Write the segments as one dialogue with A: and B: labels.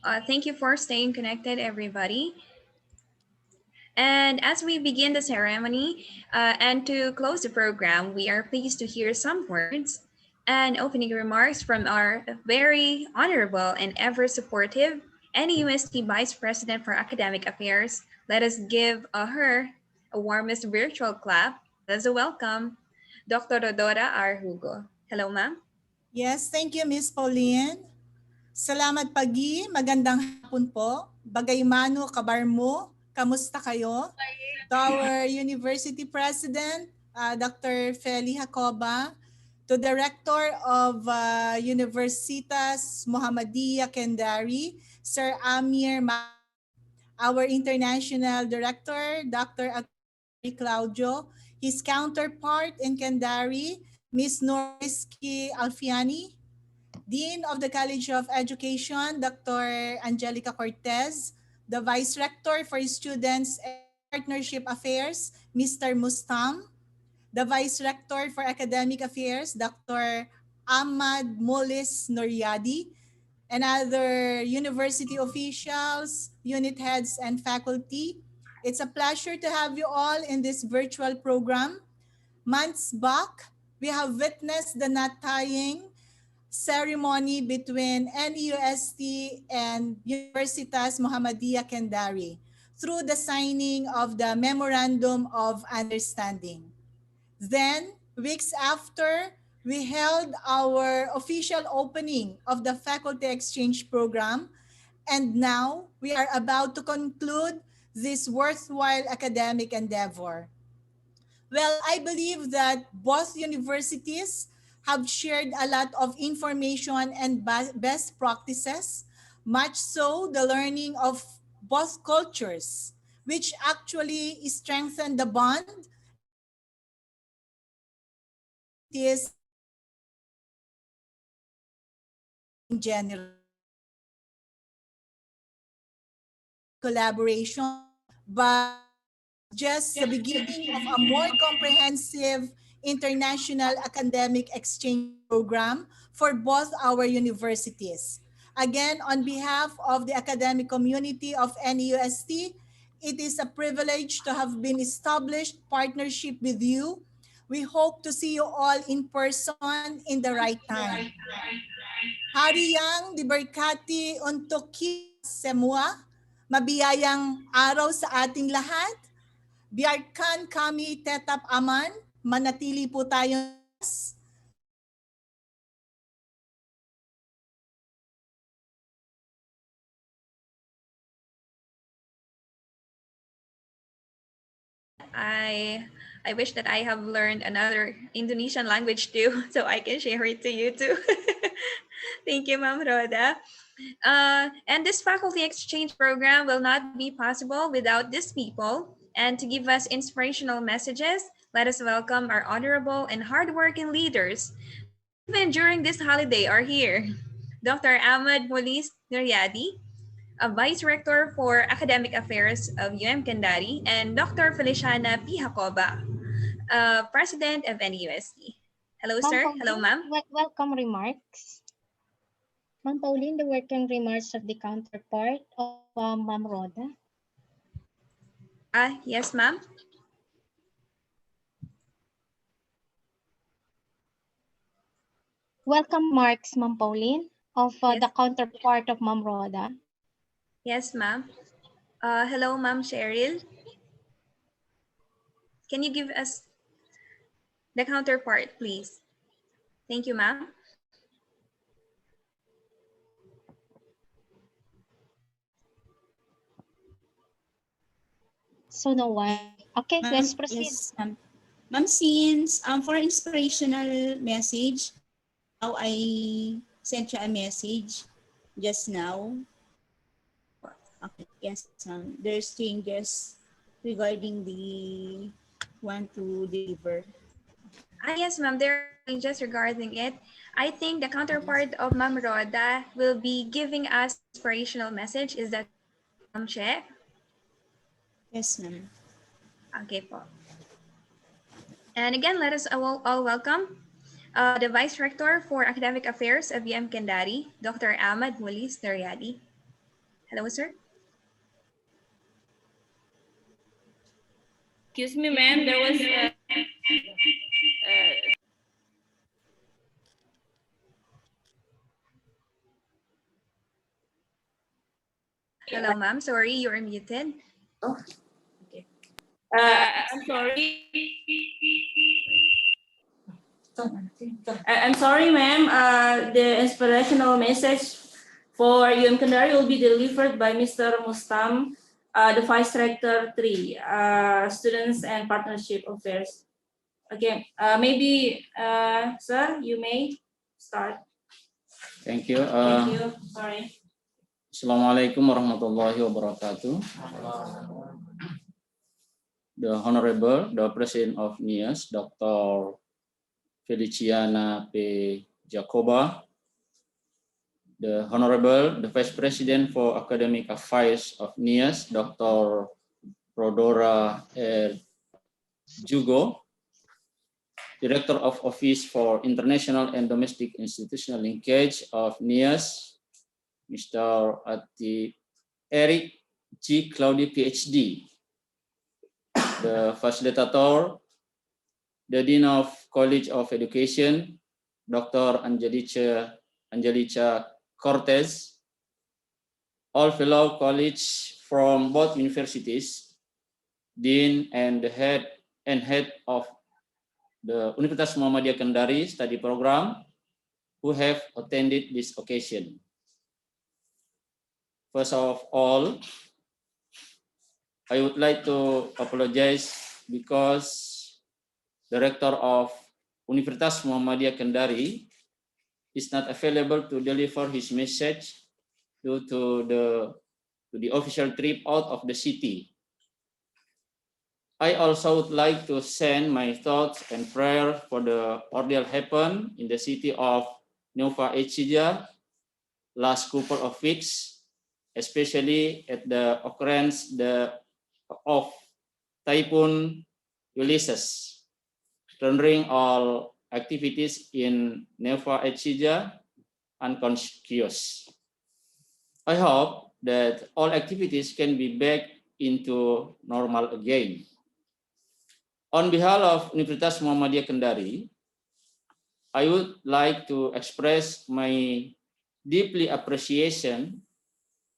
A: Thank you for staying connected, everybody. And as we begin the ceremony and to close the program, we are pleased to hear some words and opening remarks from our very honorable and ever supportive NUST Vice President for Academic Affairs. Let us give her a warmest virtual clap. Let's welcome Dr. Rodora R. Hugo. Hello, ma'am.
B: Yes, thank you, Miss Pauline. Salamat pagi, magandang hapon po. Bagaymano kabarmo, kamusta kayo? To our University President, Dr. Feli Jacoba, to the Rector of Universitas Muhammadiyah Kendari, Sir Amir our International Director, Dr. Claudio, his counterpart in Kendari, Ms. Noriski Alfiani, Dean of the College of Education, Dr. Angelica Cortez, the Vice Rector for Students and Partnership Affairs, Mr. Mustam, the Vice Rector for Academic Affairs, Dr. Ahmad Molis Noryadi, and other university officials, unit heads, and faculty. It's a pleasure to have you all in this virtual program. Months back, we have witnessed the knot tying ceremony between NEUST and Universitas Muhammadiyah Kendari through the signing of the Memorandum of Understanding. Then, weeks after, we held our official opening of the Faculty Exchange Program, and now we are about to conclude this worthwhile academic endeavor. Well, I believe that both universities have shared a lot of information and best practices, much so the learning of both cultures, which actually strengthen the bond is in general collaboration, but just the beginning of a more comprehensive international academic exchange program for both our universities. Again, on behalf of the academic community of NUST, it is a privilege to have been established partnership with you. We hope to see you all in person in the right time. Hari yang diberkati untuk kita semua, mabiyayang araw sa ating lahat. Biarkan kami tetap aman, manatili po tayong
A: I I wish that I have learned another Indonesian language too, so I can share it to you too. Thank you, Ma'am Roda. And this faculty exchange program will not be possible without these people. And to give us inspirational messages, let us welcome our honorable and hardworking leaders who even during this holiday are here. Dr. Ahmad Molis Nuryadi, a Vice Rector for Academic Affairs of Kendari, and Dr. Feliciana P. Jacoba, President of NUST. Hello,
C: Ma'am
A: sir. Hello,
C: Pauline,
A: ma'am.
C: welcome remarks. Ma'am Pauline, the welcome remarks of the counterpart of Ma'am Roda.
A: Yes, ma'am.
C: Welcome remarks, Ma'am Pauline, of
A: Yes.
C: the counterpart of Ma'am Roda.
A: Yes, ma'am. Hello, Ma'am Cheryl. Can you give us the counterpart, please? Thank you, ma'am.
C: So no one. Okay, let's proceed.
D: Yes, ma'am, since for inspirational message, how I sent you a message just now. Okay, yes, there's changes regarding the one to deliver.
A: Yes, ma'am. There are changes regarding it. I think the counterpart of Ma'am Roda will be giving us inspirational message. Is that correct, Ma'am Che?
D: Yes, ma'am.
A: Okay po. And again, let us all welcome the Vice Rector for Academic Affairs of Kendari, Dr. Ahmad Mulis Naryadi. Hello, sir.
E: Excuse me, ma'am. There was
A: Hello, ma'am. Sorry, you're muted.
E: oh, okay. I'm sorry. I'm sorry, ma'am. The inspirational message for UM Kendari will be delivered by Mr. Mustam, the Vice Rector 3, Students and Partnership Affairs. Okay, maybe, sir, you may start.
F: Thank you.
E: Thank you. Sorry.
F: Assalamualaikum warahmatullahi wabarakatuh. The Honorable, the President of Neust, Dr. Feliciana P. Jacoba, the Honorable, the Vice President for Academic Affairs of Neust, Dr. Rodora R. Jugo, Director of Office for International and Domestic Institutional Linkage of Neust, Mr. Ati Eric G. Claudia, PhD, the Facilitator, the Dean of College of Education, Dr. Angelica Cortez, all fellow colleagues from both universities, Dean and the head of the Universitas Muhammadiyah Kendari study program who have attended this occasion. First of all, I would like to apologize because the rector of Universitas Muhammadiyah Kendari is not available to deliver his message due to the official trip out of the city. I also would like to send my thoughts and prayer for the ordeal happened in the city of Nova Ecija last couple of weeks, especially at the occurrence of Typhoon Ulysses, rendering all activities in Nova Ecija unconscious. I hope that all activities can be back into normal again. On behalf of Universitas Muhammadiyah Kendari, I would like to express my deeply appreciation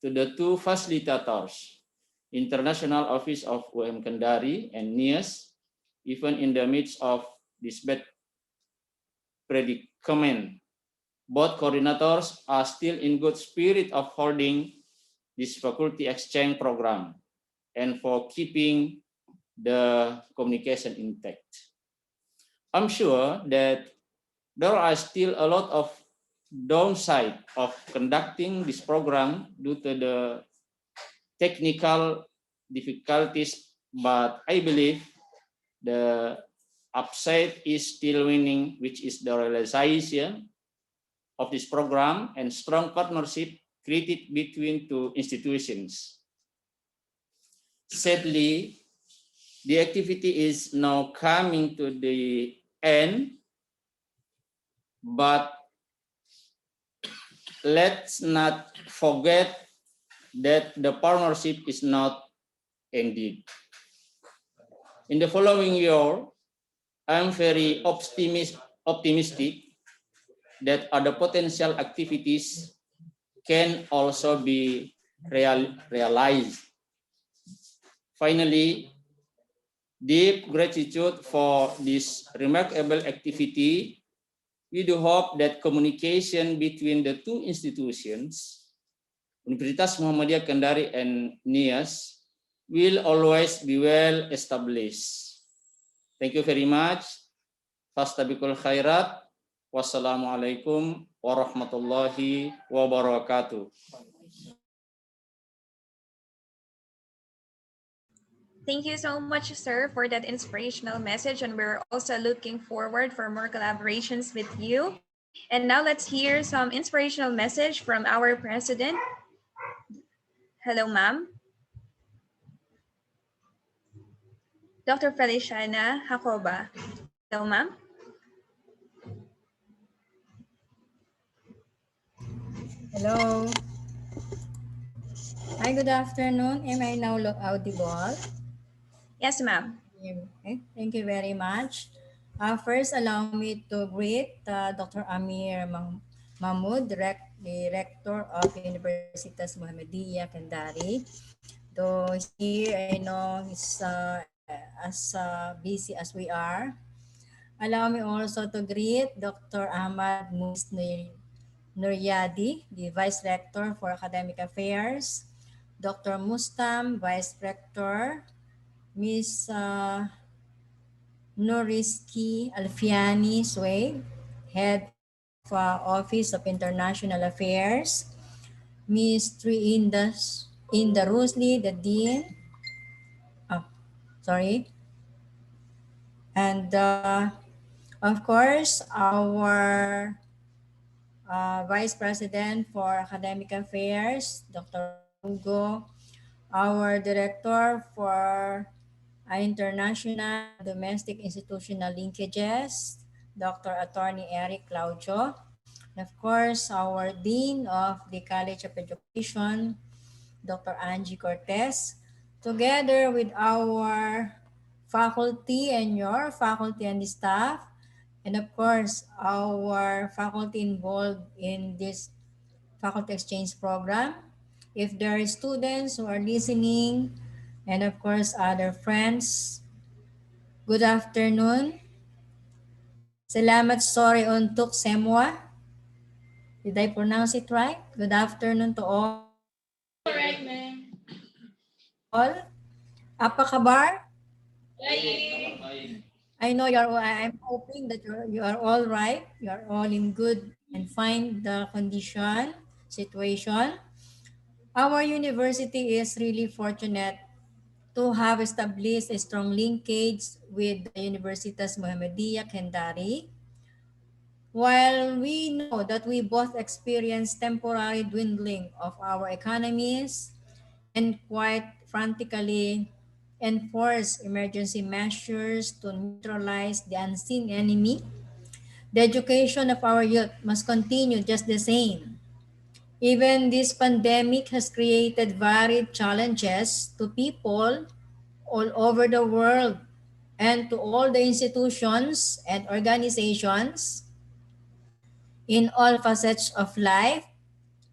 F: to the two facilitators, International Office of UM Kendari and Neust, even in the midst of this bad predicament. Both coordinators are still in good spirit of holding this faculty exchange program and for keeping the communication intact. I'm sure that there are still a lot of downside of conducting this program due to the technical difficulties, but I believe the upside is still winning, which is the realization of this program and strong partnership created between two institutions. Sadly, the activity is now coming to the end, but let's not forget that the partnership is not ended. In the following year, I'm very optimistic that other potential activities can also be realized. Finally, deep gratitude for this remarkable activity. We do hope that communication between the two institutions, Universitas Muhammadiyah Kendari and Neust, will always be well established. Thank you very much. Fastabikul khairat. Wassalamualaikum warahmatullahi wabarakatuh.
A: Thank you so much, sir, for that inspirational message. And we're also looking forward for more collaborations with you. And now let's hear some inspirational message from our president. Hello, ma'am. Dr. Feliciana Jacoba. Hello, ma'am.
G: Hello. Hi, good afternoon. Am I now audible?
A: Yes, ma'am.
G: Okay, thank you very much. First, allow me to greet Dr. Amir Mahmoud, Director of Universitas Muhammadiyah Kendari. Though he's not here, I know he's as busy as we are. Allow me also to greet Dr. Ahmad Muiz Nuryadi, the Vice Rector for Academic Affairs, Dr. Mustam, Vice Rector, Ms. Noriski Alfiani Sway, Head of Office of International Affairs, Ms. Inda Rusli, the Dean, oh, sorry, and of course, our Vice President for Academic Affairs, Dr. Ron Hugo, our Director for International and Domestic Institutional Linkages, Dr. Attorney Eric Claudio, and of course, our Dean of the College of Education, Dr. Angie Cortez, together with our faculty and your faculty and staff, and of course, our faculty involved in this faculty exchange program. If there are students who are listening, and of course, other friends, good afternoon. Salamat sorry untuk semua. Did I pronounce it right? Good afternoon to all.
E: Correct, ma'am.
G: All. Apa kabar? I know I'm hoping that you are all right. You are all in good and fine the condition, situation. Our university is really fortunate to have established a strong linkage with the Universitas Muhammadiyah Kendari. While we know that we both experienced temporary dwindling of our economies and quite frantically enforce emergency measures to neutralize the unseen enemy, the education of our youth must continue just the same. Even this pandemic has created varied challenges to people all over the world and to all the institutions and organizations in all facets of life,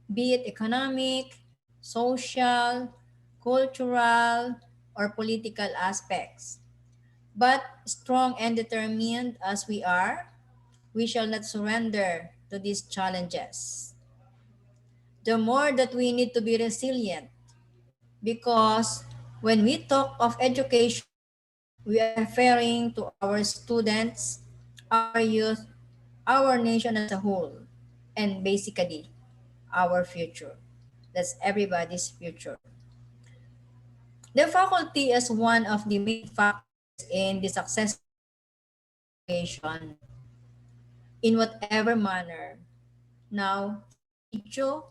G: be it economic, social, cultural, or political aspects. But strong and determined as we are, we shall not surrender to these challenges. The more that we need to be resilient because when we talk of education, we are referring to our students, our youth, our nation as a whole, and basically our future. That's everybody's future. The faculty is one of the main factors in the successful education in whatever manner. Now, through video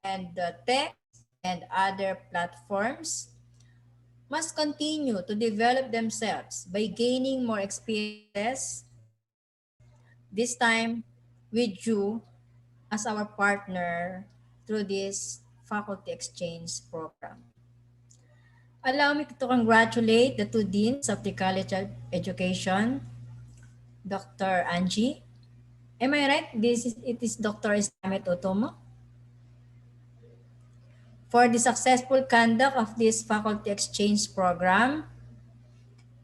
G: and the text and other platforms, must continue to develop themselves by gaining more experiences, this time with you as our partner through this faculty exchange program. Allow me to congratulate the two deans of the College of Education, Dr. Angie. Am I right? It is Dr. Islamet Otomo for the successful conduct of this faculty exchange program.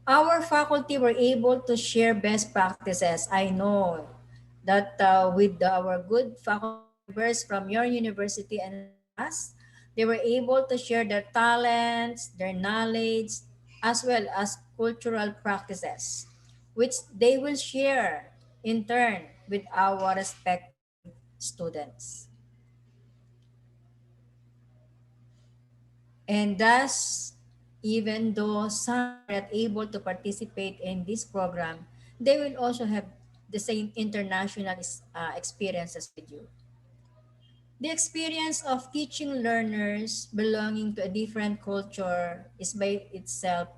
G: Our faculty were able to share best practices. I know that with our good faculty members from your university and from us, they were able to share their talents, their knowledge, as well as cultural practices, which they will share in turn with our respective students. And thus, even though some are not able to participate in this program, they will also have the same international experiences with you. The experience of teaching learners belonging to a different culture is by itself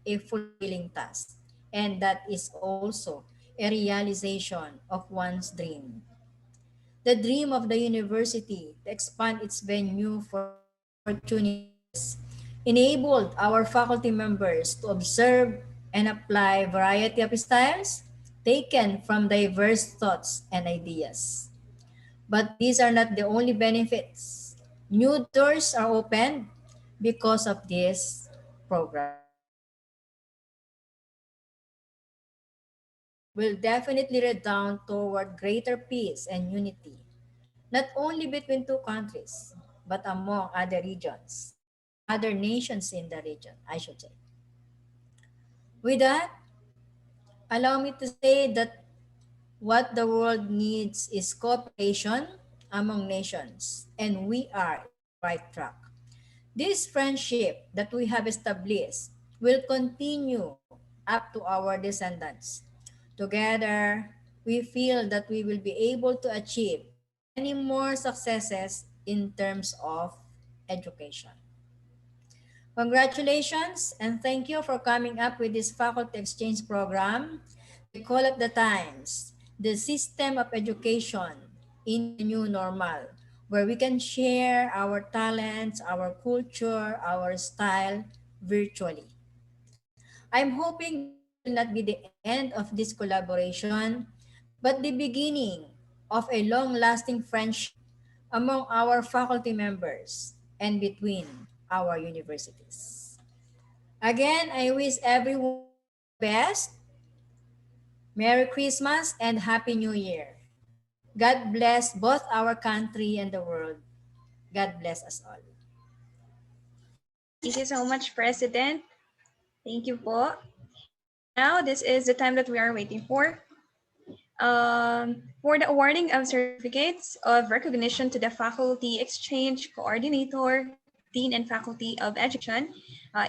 G: a fulfilling task, and that is also a realization of one's dream. The dream of the university to expand its venue for opportunities enabled our faculty members to observe and apply variety of styles taken from diverse thoughts and ideas. But these are not the only benefits. New doors are opened because of this program. Will definitely redound toward greater peace and unity, not only between two countries, but among other regions, other nations in the region, I should say. With that, allow me to say that what the world needs is cooperation among nations, and we are in the right track. This friendship that we have established will continue up to our descendants. Together, we feel that we will be able to achieve many more successes in terms of education. Congratulations and thank you for coming up with this faculty exchange program. We call it the times, the system of education in the new normal, where we can share our talents, our culture, our style virtually. I'm hoping that this will not be the end of this collaboration, but the beginning of a long-lasting friendship among our faculty members and between our universities. Again, I wish everyone all the best. Merry Christmas and Happy New Year. God bless both our country and the world. God bless us all.
A: Thank you so much, President. Thank you po. And now this is the time that we are waiting for the awarding of certificates of recognition to the Faculty Exchange Coordinator, Dean and Faculty of Education,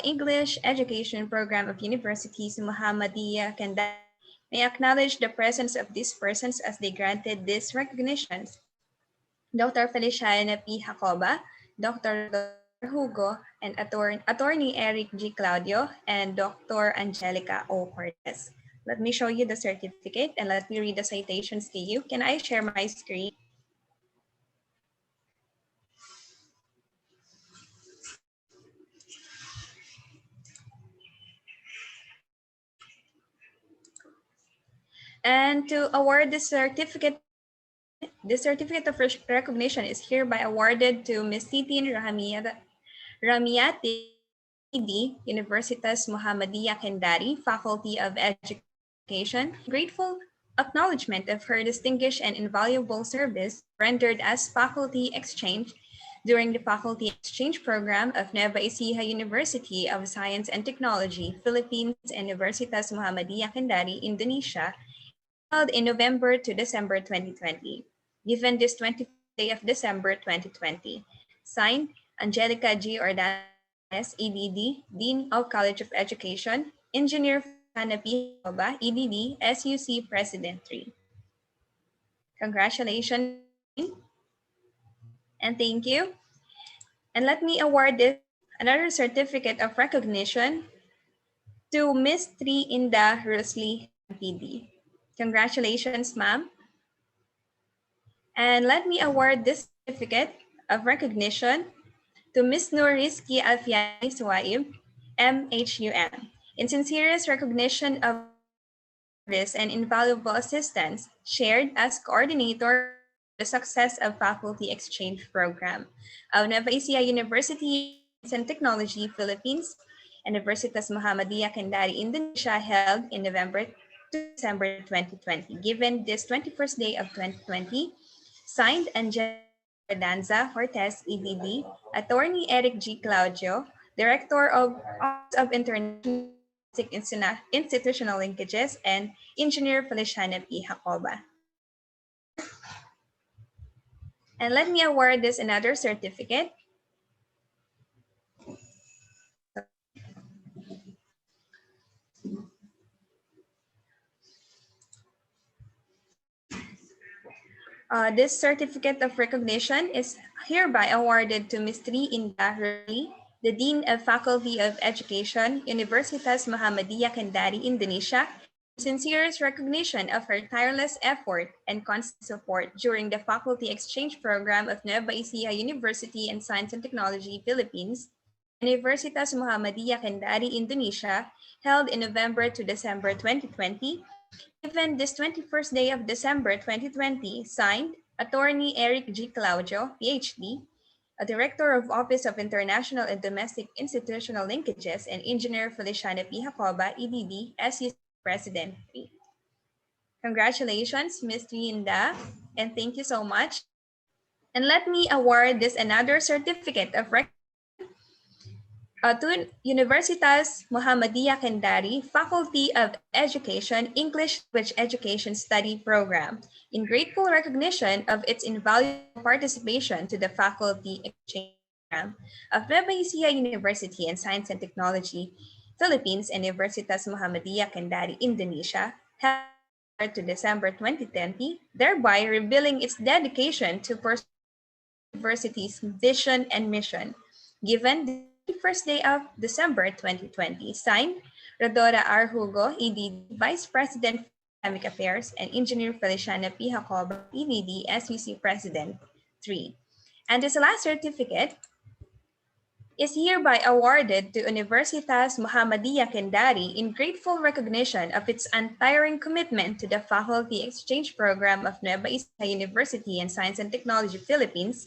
A: English Education Program of Universities Muhammadiyah Kendari. May I acknowledge the presence of these persons as they granted these recognitions. Dr. Feliciana P. Jacoba, Dr. Rodolfo Hugo, and Attorney Eric G. Claudio, and Dr. Angelica O. Cortez. Let me show you the certificate and let me read the citations to you. Can I share my screen? And to award the certificate of recognition is hereby awarded to Ms. Titin Ramiati, ED, Universitas Muhammadiyah Kendari, Faculty of Education, grateful acknowledgement of her distinguished and invaluable service rendered as faculty exchange during the faculty exchange program of Nueva Ecija University of Science and Technology, Philippines, and Universitas Muhammadiyah Kendari, Indonesia, held in November to December 2020, given this 25th day of December 2020. Signed, Angelica G. Ordanes, EDD, Dean of College of Education, Engineer Feliciana P. Jacoba, EDD, SUC President 3. Congratulations, and thank you. And let me award this another certificate of recognition to Miss Tri Inda Rusli, MPD. Congratulations, ma'am. And let me award this certificate of recognition to Ms. Nouriski Alfiani Suwaib, MHUM, in sincerest recognition of service and invaluable assistance shared as coordinator for the success of faculty exchange program of Nueva Ecija University of Science and Technology, Philippines, and Universitas Muhammadiyah Kendari, Indonesia, held in November to December 2020. Given this 21st day of 2020, signed Angelica Danza Hortes, EDD, Attorney Eric G. Claudio, Director of Office of International Institutional Linkages, and Engineer Feliciana P. Jacoba. And let me award this another certificate. This certificate of recognition is hereby awarded to Ms. Tri Inda Ruli, the Dean of Faculty of Education, Universitas Muhammadiyah Kendari, Indonesia, sincerest recognition of her tireless effort and constant support during the faculty exchange program of Nueva Ecija University in Science and Technology, Philippines, Universitas Muhammadiyah Kendari, Indonesia, held in November to December 2020, given this 21st day of December 2020, signed Attorney Eric G. Claudio, PhD, a Director of Office of International and Domestic Institutional Linkages, and Engineer Feliciana P. Jacoba, EDD, SUC President 3. Congratulations, Ms. Trinda, and thank you so much. And let me award this another certificate of recognition to Universitas Muhammadiyah Kendari, Faculty of Education, English Language Education Study Program, in grateful recognition of its invaluable participation to the faculty exchange program of Nueva Ecija University in Science and Technology, Philippines, and Universitas Muhammadiyah Kendari, Indonesia, held to December 2020, thereby revealing its dedication to pursue university's vision and mission. Given this 21st day of December 2020, signed Rodora R. Hugo, EDD, Vice President for Academic Affairs, and Engineer Feliciana P. Jacoba, EDD, SUC President 3. And this last certificate is hereby awarded to Universitas Muhammadiyah Kendari in grateful recognition of its untiring commitment to the faculty exchange program of Nueva Ecija University in Science and Technology, Philippines,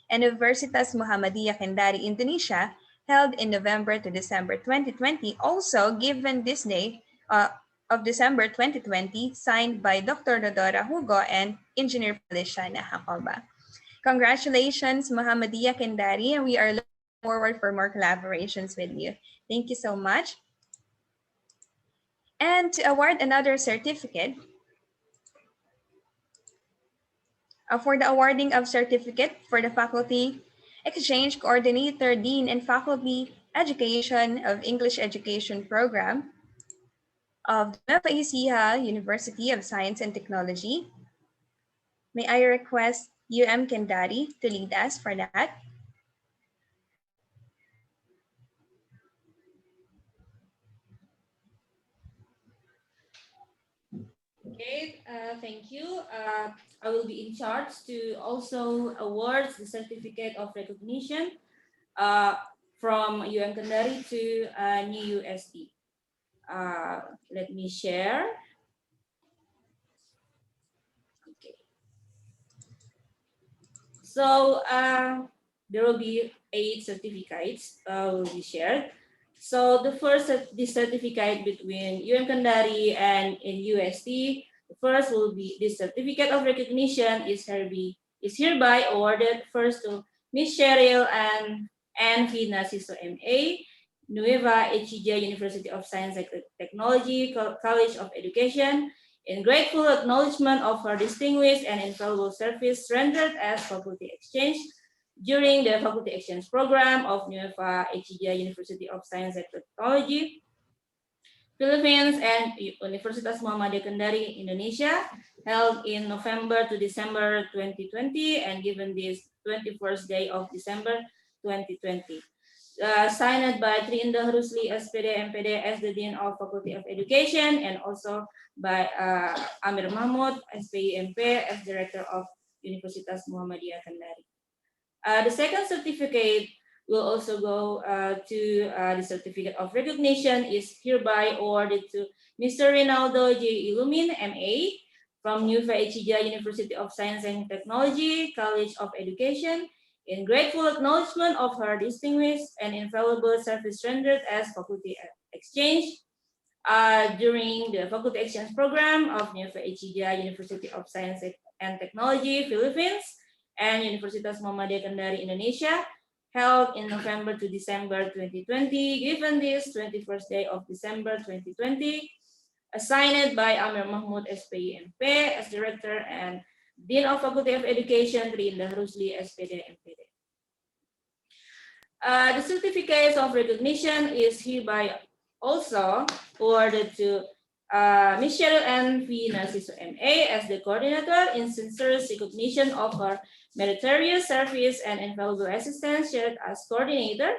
A: and Universitas Muhammadiyah Kendari, Indonesia, held in November to December 2020, also given this day of December 2020, signed by Dr. Dodora Hugo and Engineer Feliciana Jacoba. Congratulations, Muhammadiyah Kendari, and we are looking forward for more collaborations with you. Thank you so much. And to award another certificate, for the awarding of certificate for the Faculty Exchange Coordinator, Dean, and Faculty Education of English Education Program of Nueva Ecija University of Science and Technology. May I request UM Kendari to lead us for that?
E: Okay, thank you. I will be in charge to also award the certificate of recognition from UM Kendari to New USD. Let me share. Okay. So there will be 8 certificates will be shared. So the first, this certificate between UM Kendari and in UST, the first will be this certificate of recognition is hereby awarded first to Ms. Cheryl and Fina Siso MA, Nueva Ecija University of Science and Technology, College of Education, in grateful acknowledgement of her distinguished and invaluable service rendered as faculty exchange during the faculty exchange program of Nueva Ecija University of Science and Technology, Philippines, and Universitas Muhammadiyah Kendari, Indonesia, held in November to December 2020 and given this 21st day of December 2020. Signed by Trinda Rusli, SPD, MPD, as the Dean of Faculty of Education, and also by Amir Mahmud, SPI, MP, as Director of Universitas Muhammadiyah Kendari. The second certificate will also go to the certificate of recognition is hereby awarded to Mr. Rinaldo J. Ilumin, MA, from Nueva Ecija University of Science and Technology, College of Education, in grateful acknowledgement of her distinguished and invaluable service rendered as faculty exchange during the faculty exchange program of Nueva Ecija University of Science and Technology, Philippines, and Universitas Muhammadiyah Kendari, Indonesia, held in November to December 2020, given this 21st day of December 2020, assigned by Amir Mahmud, SPI, MP, as Director and Dean of Faculty of Education, Trinda Rusli, SPD, MPD. The certificates of recognition is hereby also awarded to Ms. Cheryl N. V. Narciso MA as the coordinator in sincere recognition of her meritorious service and invaluable assistance shared as coordinator,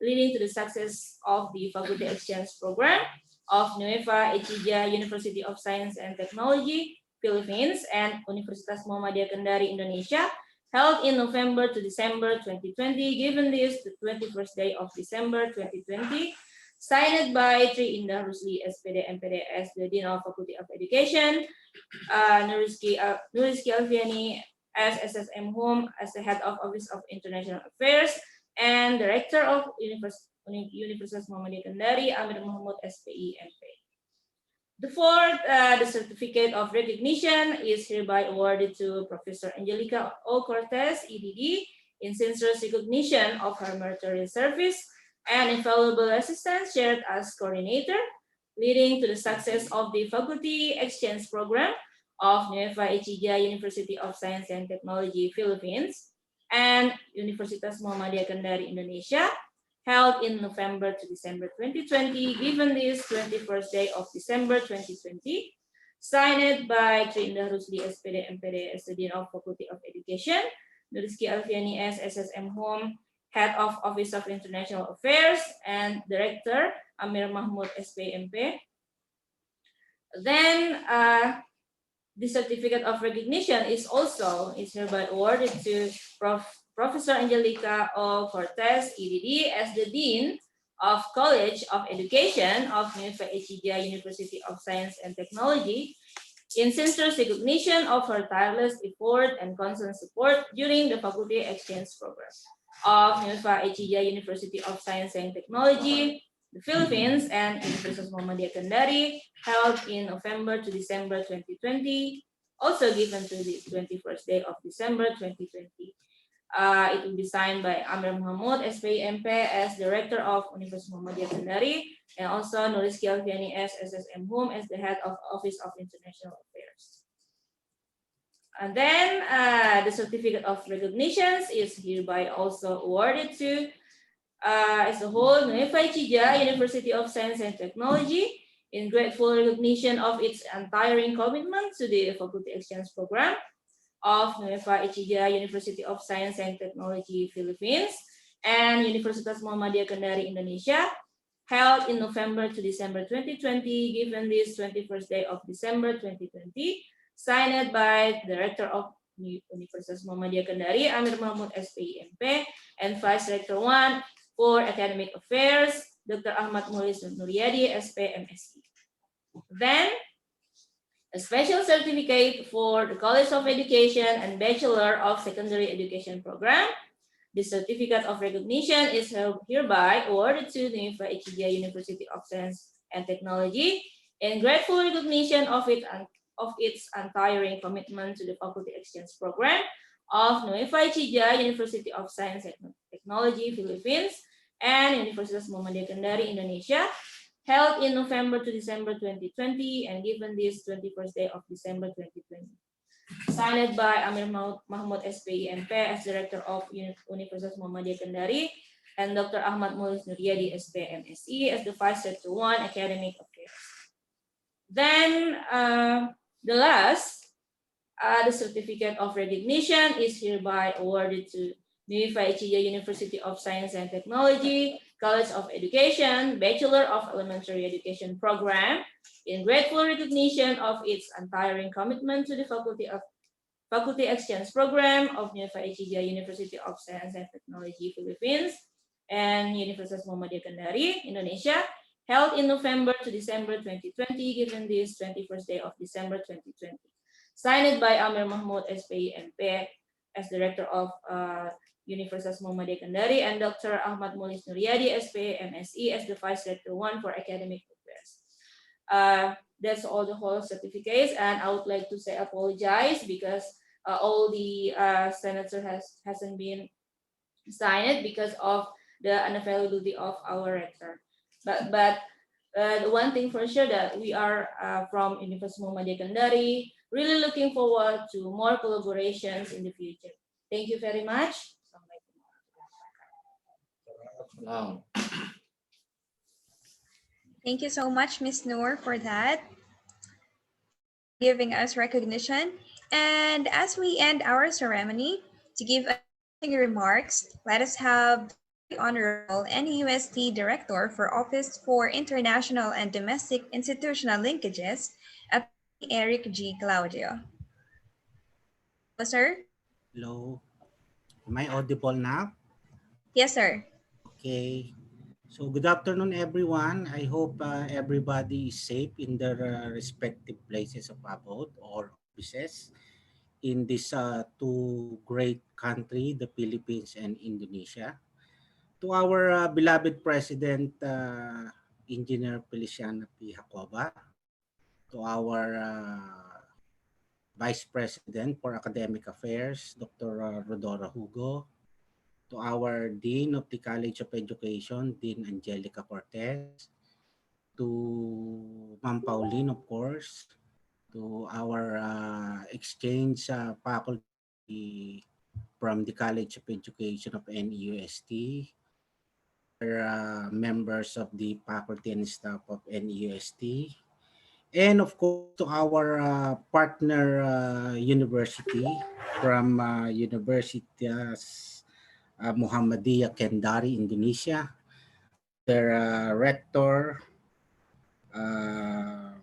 E: leading to the success of the faculty exchange program of Nueva Ecija University of Science and Technology, Philippines, and Universitas Muhammadiyah Kendari, Indonesia, held in November to December 2020, given this the 21st day of December 2020, signed by Tri Indah Rusli, SPD, MPD, as the Dean of Faculty of Education, Nuriski Alfiani as SSM Home as the Head of Office of International Affairs, and Director of Universitas Muhammadiyah Kendari, Amir Muhammad SPI MP. The fourth, the certificate of recognition is hereby awarded to Professor Angelica O. Cortez, EDD, in sincere recognition of her meritorious service and invaluable assistance shared as coordinator, leading to the success of the Faculty Exchange Program of Nueva Ecija University of Science and Technology, Philippines, and Universitas Muhammadiyah Kendari, Indonesia, held in November to December 2020, given this 21st day of December 2020, signed by Tri Indah Rusli, SPD, MPD, as the Dean of Faculty of Education, Nuriski Alfiani as SSM Home, Head of Office of International Affairs, and Director, Amir Mahmud SPMP. Then, the certificate of recognition is hereby awarded to Professor Angelica O. Cortez, EDD, as the Dean of College of Education of Nueva Ecija University of Science and Technology, in sincere recognition of her tireless effort and constant support during the Faculty Exchange Program of Nueva Ecija University of Science and Technology, the Philippines, and Universitas Muhammadiyah Kendari, held in November to December 2020, also given to the 21st day of December 2020. It will be signed by Amir Muhammad, SPMP, as Director of Universitas Muhammadiyah Kendari, and also Nuriski Alfiani as SSM Home as the Head of Office of International Affairs. And then the certificate of recognitions is hereby also awarded to as a whole, Nueva Ecija University of Science and Technology, in grateful recognition of its untiring commitment to the Faculty Exchange Program of Nueva Ecija University of Science and Technology, Philippines, and Universitas Muhammadiyah Kendari, Indonesia, held in November to December 2020, given this 21st day of December 2020, signed by the Director of Universitas Muhammadiyah Kendari, Amir Mahmud SPIMP, and Vice Rector 1 for Academic Affairs, Dr. Ahmad Mulis Nuryadi, SP, MSc. Then, a special certificate for the College of Education and Bachelor of Secondary Education Program. The certificate of recognition is hereby awarded to the Nueva Ecija University of Science and Technology in grateful recognition of its untiring commitment to the Faculty Exchange Program of Nueva Ecija University of Science and Technology, Philippines, and Universitas Muhammadiyah Kendari, Indonesia, held in November to December 2020, and given this 21st day of December 2020. Signed by Amir Mahmud SPIMP as Director of Universitas Muhammadiyah Kendari, and Dr. Ahmad Mulis Nuryadi SP, MSc, as the Vice Rector 1 Academic Affairs. Then the last, the certificate of recognition is hereby awarded to Nueva Ecija University of Science and Technology, College of Education, Bachelor of Elementary Education Program, in grateful recognition of its untiring commitment to the Faculty Exchange Program of Nueva Ecija University of Science and Technology, Philippines, and Universitas Muhammadiyah Kendari, Indonesia, held in November to December 2020, given this 21st day of December 2020. Signed by Amir Mahmud SPIMP as Director of Universitas Muhammadiyah Kendari, and Dr. Ahmad Mulis Nuryadi, SP, MSc, as the Vice Rector 1 for Academic Affairs. That's all the whole certificates, and I would like to say apologize because all the senator hasn't been signed because of the unavailability of our rector. But the one thing for sure that we are from Universitas Muhammadiyah Kendari, really looking forward to more collaborations in the future. Thank you very much.
F: Wow.
A: Thank you so much, Ms. Noor, for that, giving us recognition. And as we end our ceremony, to give us closing remarks, let us have Very Honorable NUST Director for Office for International and Domestic Institutional Linkages, Attorney Eric G. Claudio. Hello, sir.
H: Hello. Am I audible now?
A: Yes, sir.
H: Okay. So good afternoon, everyone. I hope everybody is safe in their respective places of abode or offices in this two great country, the Philippines and Indonesia. To our beloved President, Engineer Feliciano P. Jacoba, to our Vice President for Academic Affairs, Dr. Rodora Hugo, to our Dean of the College of Education, Dean Angelica Cortez, to Ma'am Pauline, of course, to our exchange faculty from the College of Education of NUST, other members of the faculty and staff of NUST, and of course to our partner university from Universitas Muhammadiyah Kendari, Indonesia, their rector, uh,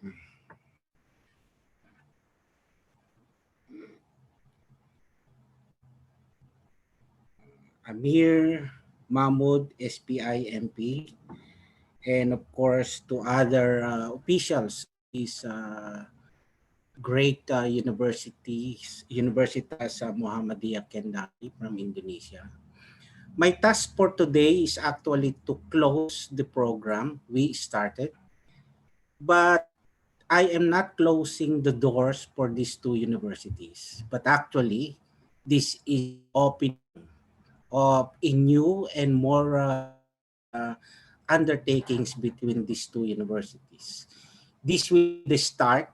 H: Amir Mahmoud, SPI MP, and of course to other officials, these great Universitas Muhammadiyah Kendari from Indonesia. My task for today is actually to close the program we started, but I am not closing the doors for these two universities, but actually, this is the opening of a new and more undertakings between these two universities. This will be the start,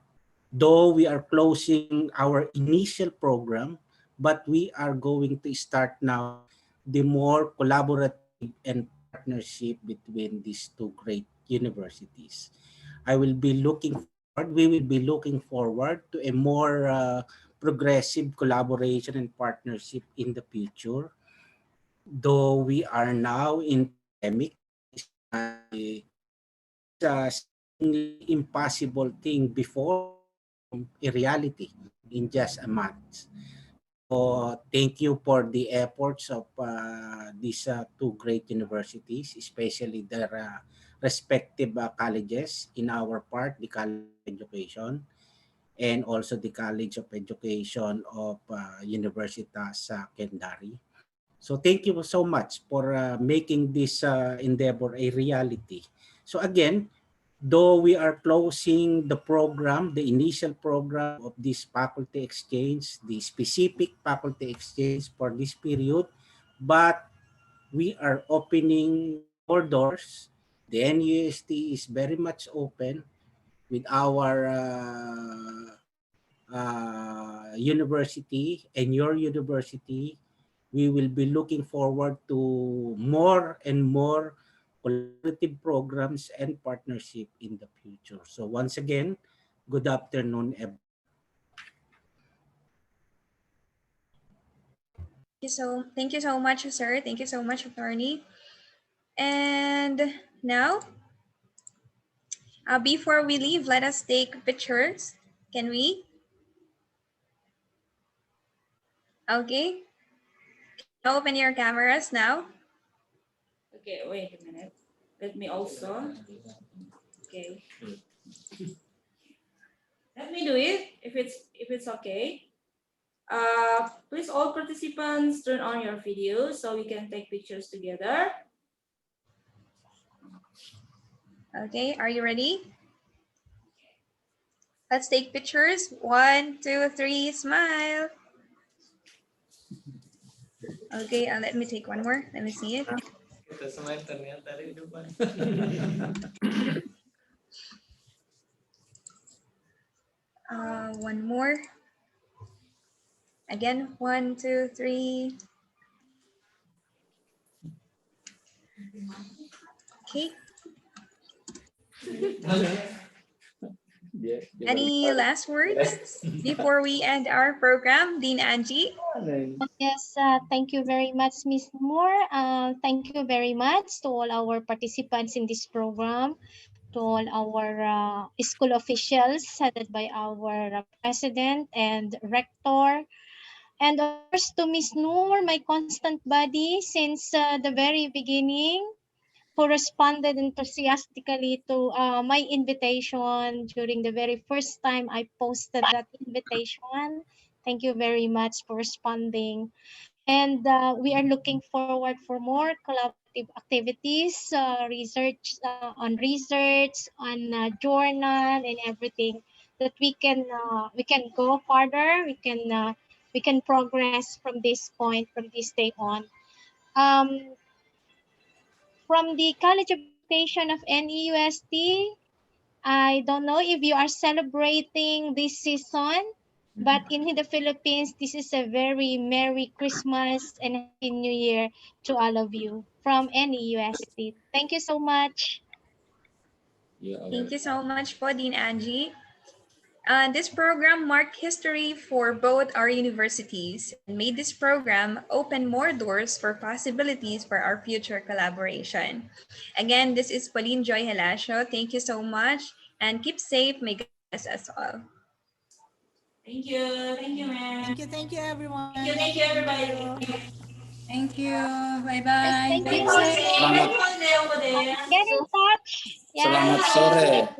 H: though we are closing our initial program, but we are going to start now the more collaborative and partnership between these two great universities. We will be looking forward to a more progressive collaboration and partnership in the future. Though we are now in pandemic, seemingly impossible thing before become a reality in just a month. So thank you for the efforts of these two great universities, especially their respective colleges. In our part, the College of Education and also the College of Education of Universitas Kendari. So thank you so much for making this endeavor a reality. So again, though we are closing the program, the initial program of this faculty exchange, the specific faculty exchange for this period, but we are opening our doors. The NUST is very much open with our university and your university. We will be looking forward to more and more collaborative programs and partnership in the future. So once again, good afternoon, everyone.
A: Thank you so much, sir. Thank you so much, attorney. And now, before we leave, let us take pictures. Can we? Okay. Open your cameras now.
E: Okay, wait a minute. Let me also. Okay. Let me do it if it's okay. Please all participants turn on your video so we can take pictures together.
A: Okay, are you ready? Let's take pictures. 1, 2, 3, smile. Okay, let me take one more. Let me see it.
I: Kita semua ternyata di depan.
A: One more. Again, 1, 2, 3. Okay. Any last words before we end our program, Dean Angie?
C: Yes, thank you very much, Ms. Moore. Thank you very much to all our participants in this program, to all our school officials headed by our president and rector, and of course to Ms. Noor, my constant buddy since the very beginning, who responded enthusiastically to my invitation during the very first time I posted that invitation. Thank you very much for responding. And we are looking forward for more collaborative activities, research, on journal and everything that we can go farther. We can progress from this point, from this day on. Um, from the College of Education of NEUST, I don't know if you are celebrating this season, but in the Philippines, this is a very Merry Christmas and Happy New Year to all of you from NEUST. Thank you so much.
A: Thank you so much po, Dean Angie. This program marked history for both our universities and made this program open more doors for possibilities for our future collaboration. Again, this is Pauline Joy Helasio. Thank you so much and keep safe. May God bless us all.
E: Thank you. Thank you, ma'am.
B: Thank you,
E: Thank you,
B: everyone.
E: thank you,
B: Thank
E: everybody.
B: you.
G: Thank you.
C: Yes,
G: Bye-bye.
C: thank
E: Happy
C: you.
E: birthday.
F: Selamat,
E: Happy birthday over there.
C: Get in touch.
F: selamat
C: Yes.
F: sore.